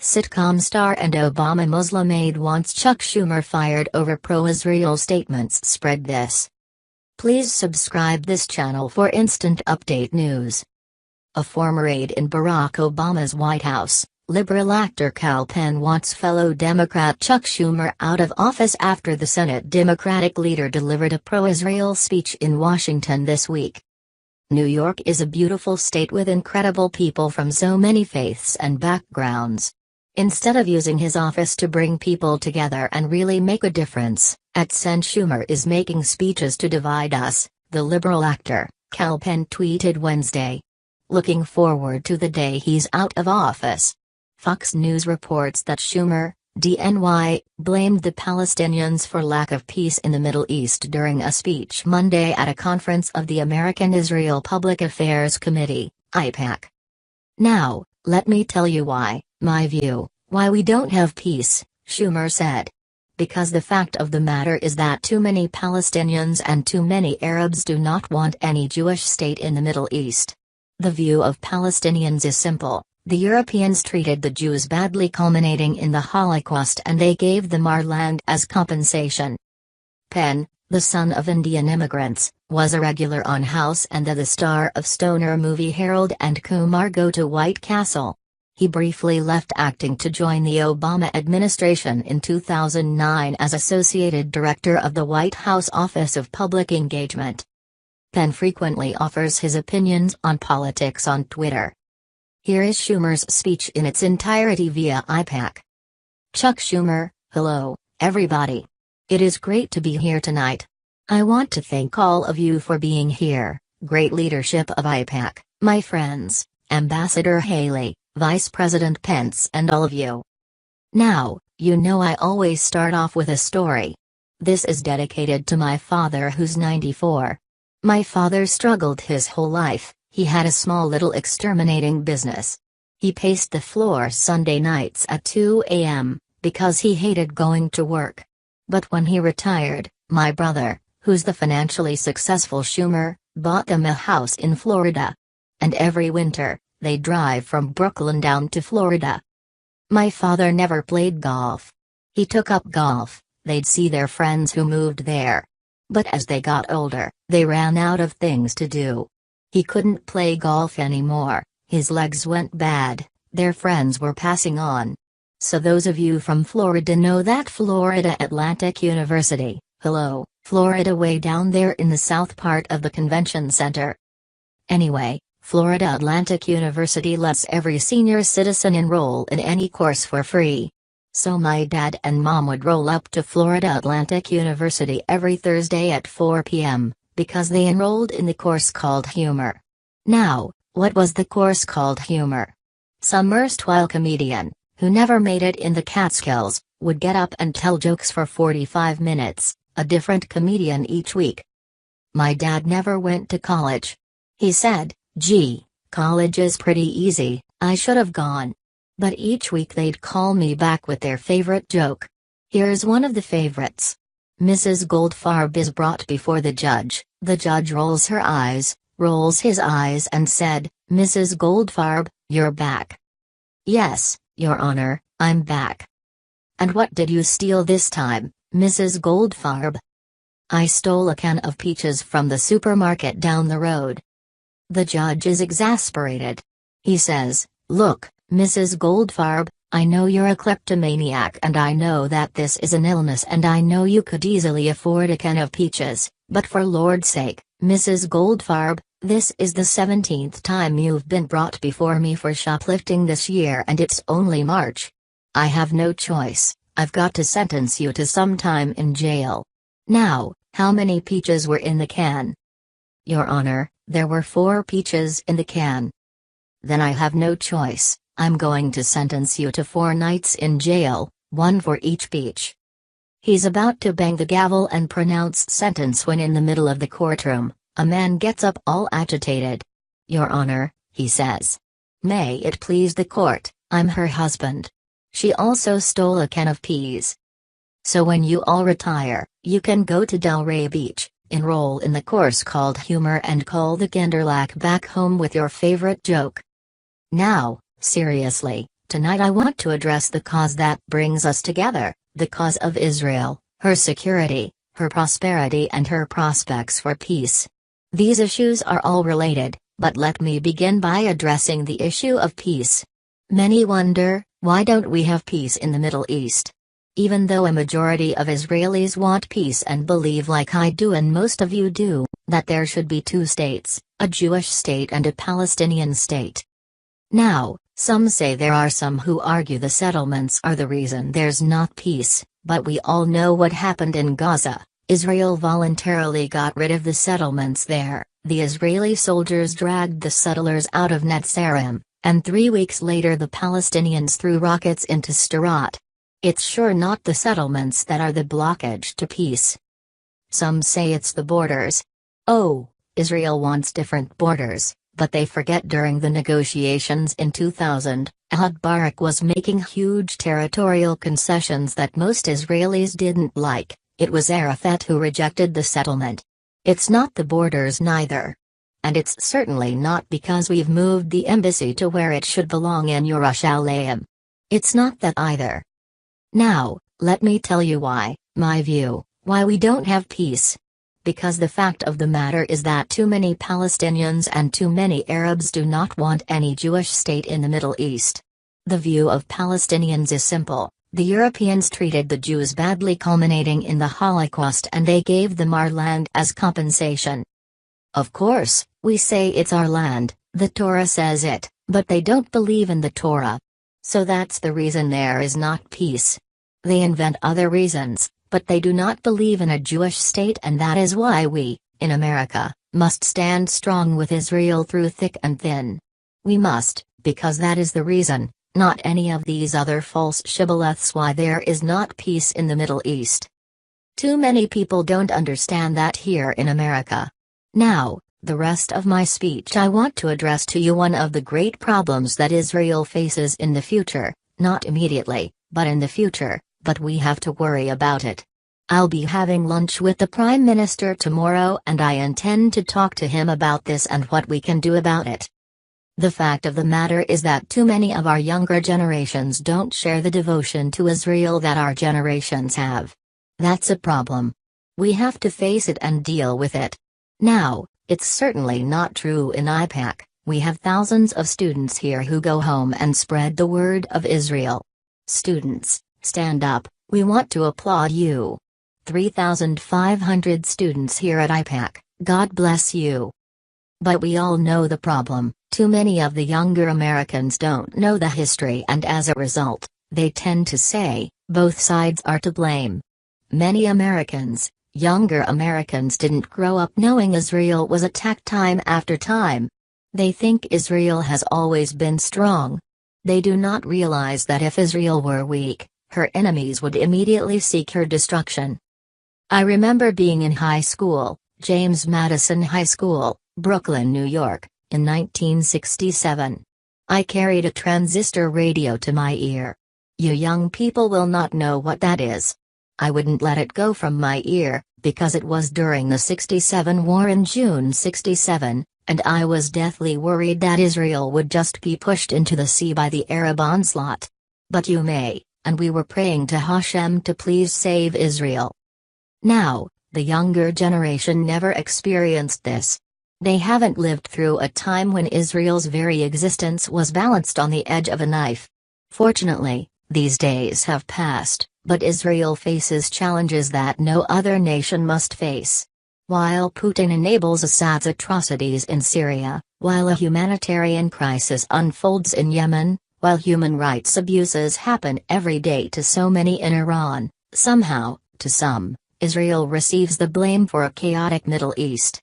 Sitcom star and Obama Muslim aide wants Chuck Schumer fired over pro-Israel statements. Spread this. Please subscribe this channel for instant update news. A former aide in Barack Obama's White House, liberal actor Kal Penn wants fellow Democrat Chuck Schumer out of office after the Senate Democratic leader delivered a pro-Israel speech in Washington this week. New York is a beautiful state with incredible people from so many faiths and backgrounds. Instead of using his office to bring people together and really make a difference, SenSchumer is making speeches to divide us, the liberal actor, Kal Penn tweeted Wednesday. Looking forward to the day he's out of office. Fox News reports that Schumer, D-N.Y, blamed the Palestinians for lack of peace in the Middle East during a speech Monday at a conference of the American-Israel Public Affairs Committee, AIPAC. Now, let me tell you why, my view, why we don't have peace, Schumer said. Because the fact of the matter is that too many Palestinians and too many Arabs do not want any Jewish state in the Middle East. The view of Palestinians is simple: the Europeans treated the Jews badly, culminating in the Holocaust, and they gave them our land as compensation. Penn, the son of Indian immigrants, was a regular on House and the star of stoner movie Harold and Kumar Go to White Castle. He briefly left acting to join the Obama administration in 2009 as Associated Director of the White House Office of Public Engagement. Penn frequently offers his opinions on politics on Twitter. Here is Schumer's speech in its entirety via AIPAC. Chuck Schumer: hello, everybody. It is great to be here tonight. I want to thank all of you for being here, great leadership of AIPAC, my friends, Ambassador Haley, Vice President Pence, and all of you. Now, you know I always start off with a story. This is dedicated to my father, who's 94. My father struggled his whole life. He had a small little exterminating business. He paced the floor Sunday nights at 2 a.m., because he hated going to work. But when he retired, my brother, who's the financially successful Schumer, bought them a house in Florida. And every winter, they drive from Brooklyn down to Florida. My father never played golf. He took up golf, they'd see their friends who moved there. But as they got older, they ran out of things to do. He couldn't play golf anymore, his legs went bad, their friends were passing on. So those of you from Florida know that Florida Atlantic University, hello, Florida way down there in the south part of the convention center. Anyway, Florida Atlantic University lets every senior citizen enroll in any course for free. So my dad and mom would roll up to Florida Atlantic University every Thursday at 4 p.m., because they enrolled in the course called Humor. Now, what was the course called Humor? Some erstwhile comedian, who never made it in the Catskills, would get up and tell jokes for 45 minutes, a different comedian each week. My dad never went to college. He said, "Gee, college is pretty easy, I should have gone." But each week they'd call me back with their favorite joke. Here's one of the favorites. Mrs. Goldfarb is brought before the judge rolls her eyes, rolls his eyes and said, "Mrs. Goldfarb, you're back." "Yes, Your Honor, I'm back." "And what did you steal this time, Mrs. Goldfarb?" "I stole a can of peaches from the supermarket down the road." The judge is exasperated. He says, "Look, Mrs. Goldfarb, I know you're a kleptomaniac and I know that this is an illness and I know you could easily afford a can of peaches, but for Lord's sake, Mrs. Goldfarb, this is the 17th time you've been brought before me for shoplifting this year and it's only March. I have no choice, I've got to sentence you to some time in jail." "Now, how many peaches were in the can?" "Your Honor, there were 4 peaches in the can." "Then I have no choice, I'm going to sentence you to 4 nights in jail, 1 for each peach." He's about to bang the gavel and pronounce sentence when in the middle of the courtroom, a man gets up all agitated. "Your Honor," he says. "May it please the court, I'm her husband. She also stole a can of peas. So when you all retire, you can go to Delray Beach, enroll in the course called Humor and call the Kinderlack back home with your favorite joke." Now, seriously, Tonight I want to address the cause that brings us together, the cause of Israel, her security, her prosperity and her prospects for peace. These issues are all related, but let me begin by addressing the issue of peace. Many wonder, why don't we have peace in the Middle East? Even though a majority of Israelis want peace and believe like I do and most of you do, that there should be two states, a Jewish state and a Palestinian state. Now, some say there are some who argue the settlements are the reason there's not peace, but we all know what happened in Gaza. Israel voluntarily got rid of the settlements there, the Israeli soldiers dragged the settlers out of Netzarim, and 3 weeks later the Palestinians threw rockets into Sderot. It's sure not the settlements that are the blockage to peace. Some say it's the borders. Oh, Israel wants different borders, but they forget during the negotiations in 2000, Ehud Barak was making huge territorial concessions that most Israelis didn't like. It was Arafat who rejected the settlement. It's not the borders neither. And it's certainly not because we've moved the embassy to where it should belong in Yerushalayim. It's not that either. Now, let me tell you why, my view, why we don't have peace. Because the fact of the matter is that too many Palestinians and too many Arabs do not want any Jewish state in the Middle East. The view of Palestinians is simple. The Europeans treated the Jews badly, culminating in the Holocaust, and they gave them our land as compensation. Of course, we say it's our land, the Torah says it, but they don't believe in the Torah. So that's the reason there is not peace. They invent other reasons, but they do not believe in a Jewish state, and that is why we, in America, must stand strong with Israel through thick and thin. We must, because that is the reason, not any of these other false shibboleths, why there is not peace in the Middle East. Too many people don't understand that here in America. Now, the rest of my speech I want to address to you one of the great problems that Israel faces in the future, not immediately, but in the future, but we have to worry about it. I'll be having lunch with the Prime Minister tomorrow and I intend to talk to him about this and what we can do about it. The fact of the matter is that too many of our younger generations don't share the devotion to Israel that our generations have. That's a problem. We have to face it and deal with it. Now, it's certainly not true in AIPAC. We have thousands of students here who go home and spread the word of Israel. Students, stand up, we want to applaud you. 3,500 students here at AIPAC, God bless you. But we all know the problem, too many of the younger Americans don't know the history, and as a result, they tend to say, both sides are to blame. Many Americans, younger Americans, didn't grow up knowing Israel was attacked time after time. They think Israel has always been strong. They do not realize that if Israel were weak, her enemies would immediately seek her destruction. I remember being in high school, James Madison High School, Brooklyn, New York, in 1967. I carried a transistor radio to my ear. You young people will not know what that is. I wouldn't let it go from my ear, because it was during the '67 war in June '67, and I was deathly worried that Israel would just be pushed into the sea by the Arab onslaught. But you may, and we were praying to Hashem to please save Israel. Now, the younger generation never experienced this. They haven't lived through a time when Israel's very existence was balanced on the edge of a knife. Fortunately, these days have passed, but Israel faces challenges that no other nation must face. While Putin enables Assad's atrocities in Syria, while a humanitarian crisis unfolds in Yemen, while human rights abuses happen every day to so many in Iran, somehow, to some, Israel receives the blame for a chaotic Middle East.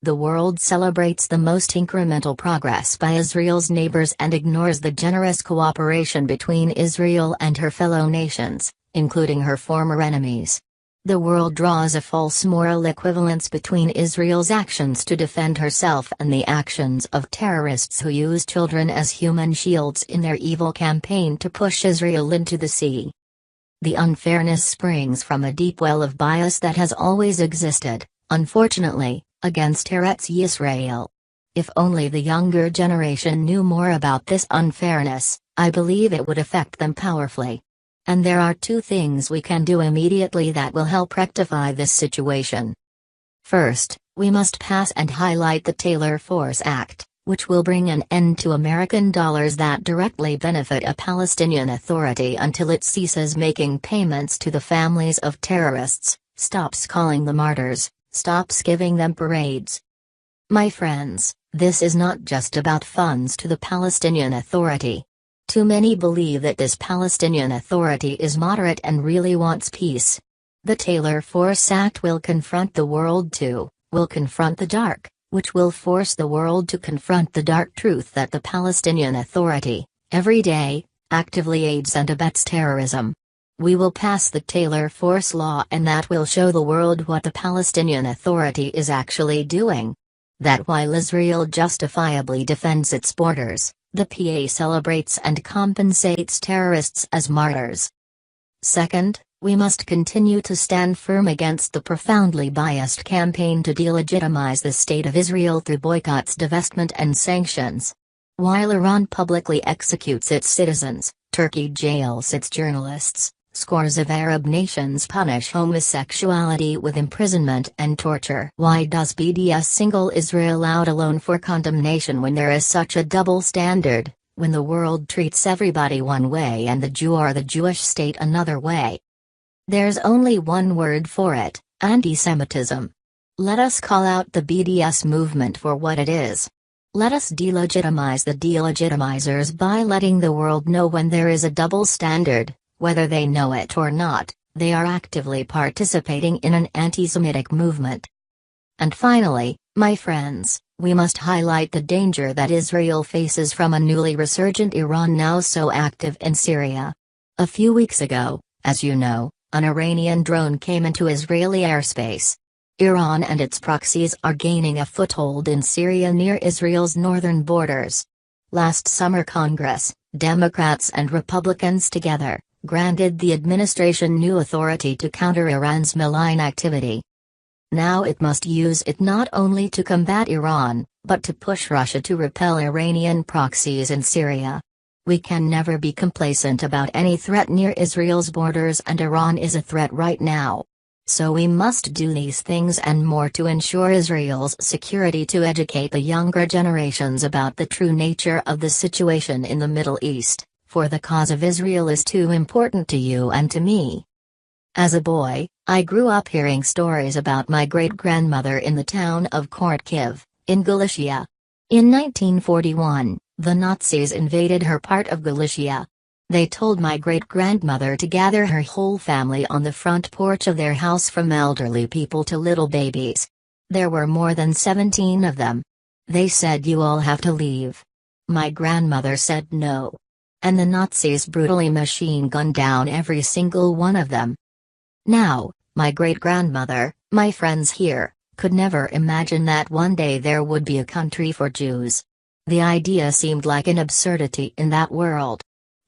The world celebrates the most incremental progress by Israel's neighbors and ignores the generous cooperation between Israel and her fellow nations, including her former enemies. The world draws a false moral equivalence between Israel's actions to defend herself and the actions of terrorists who use children as human shields in their evil campaign to push Israel into the sea. The unfairness springs from a deep well of bias that has always existed, unfortunately, against Eretz Yisrael. If only the younger generation knew more about this unfairness, I believe it would affect them powerfully. And there are two things we can do immediately that will help rectify this situation. First, we must pass and highlight the Taylor Force Act, which will bring an end to American dollars that directly benefit a Palestinian Authority until it ceases making payments to the families of terrorists, stops calling them martyrs, stops giving them parades. My friends, this is not just about funds to the Palestinian Authority. Too many believe that this Palestinian Authority is moderate and really wants peace. The Taylor Force Act will confront the world too, will confront the dark, which will force the world to confront the dark truth that the Palestinian Authority, every day, actively aids and abets terrorism. We will pass the Taylor Force Law, and that will show the world what the Palestinian Authority is actually doing. That while Israel justifiably defends its borders, the PA celebrates and compensates terrorists as martyrs. Second, we must continue to stand firm against the profoundly biased campaign to delegitimize the State of Israel through boycotts, divestment and sanctions. While Iran publicly executes its citizens, Turkey jails its journalists, scores of Arab nations punish homosexuality with imprisonment and torture. Why does BDS single Israel out alone for condemnation when there is such a double standard, when the world treats everybody one way and the Jew or the Jewish state another way? There's only one word for it: anti-Semitism. Let us call out the BDS movement for what it is. Let us delegitimize the delegitimizers by letting the world know when there is a double standard. Whether they know it or not, they are actively participating in an anti-Semitic movement. And finally, my friends, we must highlight the danger that Israel faces from a newly resurgent Iran now so active in Syria. A few weeks ago, as you know, an Iranian drone came into Israeli airspace. Iran and its proxies are gaining a foothold in Syria near Israel's northern borders. Last summer Congress, Democrats and Republicans together, granted the administration new authority to counter Iran's malign activity. Now it must use it not only to combat Iran, but to push Russia to repel Iranian proxies in Syria. We can never be complacent about any threat near Israel's borders, and Iran is a threat right now. So we must do these things and more to ensure Israel's security, to educate the younger generations about the true nature of the situation in the Middle East. For the cause of Israel is too important to you and to me. As a boy, I grew up hearing stories about my great-grandmother in the town of Kharkiv, in Galicia. In 1941, the Nazis invaded her part of Galicia. They told my great-grandmother to gather her whole family on the front porch of their house, from elderly people to little babies. There were more than 17 of them. They said, "You all have to leave." My grandmother said no. And the Nazis brutally machine-gunned down every single one of them. Now, my great-grandmother, my friends here, could never imagine that one day there would be a country for Jews. The idea seemed like an absurdity in that world.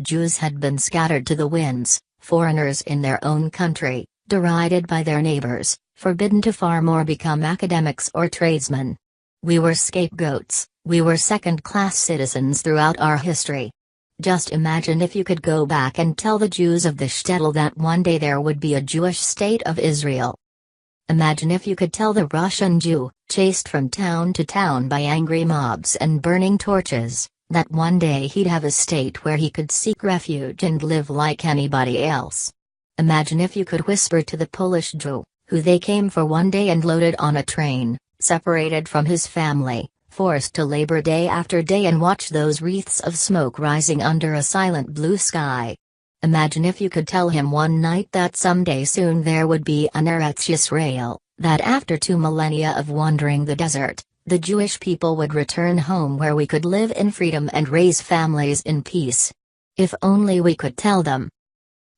Jews had been scattered to the winds, foreigners in their own country, derided by their neighbors, forbidden to farm or become academics or tradesmen. We were scapegoats, we were second-class citizens throughout our history. Just imagine if you could go back and tell the Jews of the shtetl that one day there would be a Jewish state of Israel. Imagine if you could tell the Russian Jew, chased from town to town by angry mobs and burning torches, that one day he'd have a state where he could seek refuge and live like anybody else. Imagine if you could whisper to the Polish Jew, who they came for one day and loaded on a train, separated from his family, forced to labor day after day and watch those wreaths of smoke rising under a silent blue sky. Imagine if you could tell him one night that someday soon there would be an Eretz Yisrael, that after 2 millennia of wandering the desert, the Jewish people would return home where we could live in freedom and raise families in peace. If only we could tell them.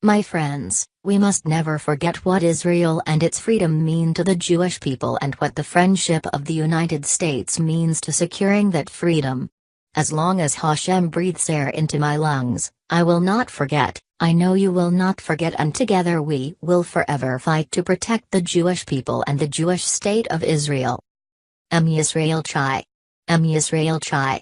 My friends, we must never forget what Israel and its freedom mean to the Jewish people, and what the friendship of the United States means to securing that freedom. As long as Hashem breathes air into my lungs, I will not forget, I know you will not forget, and together we will forever fight to protect the Jewish people and the Jewish state of Israel. Am Yisrael Chai. Am Yisrael Chai.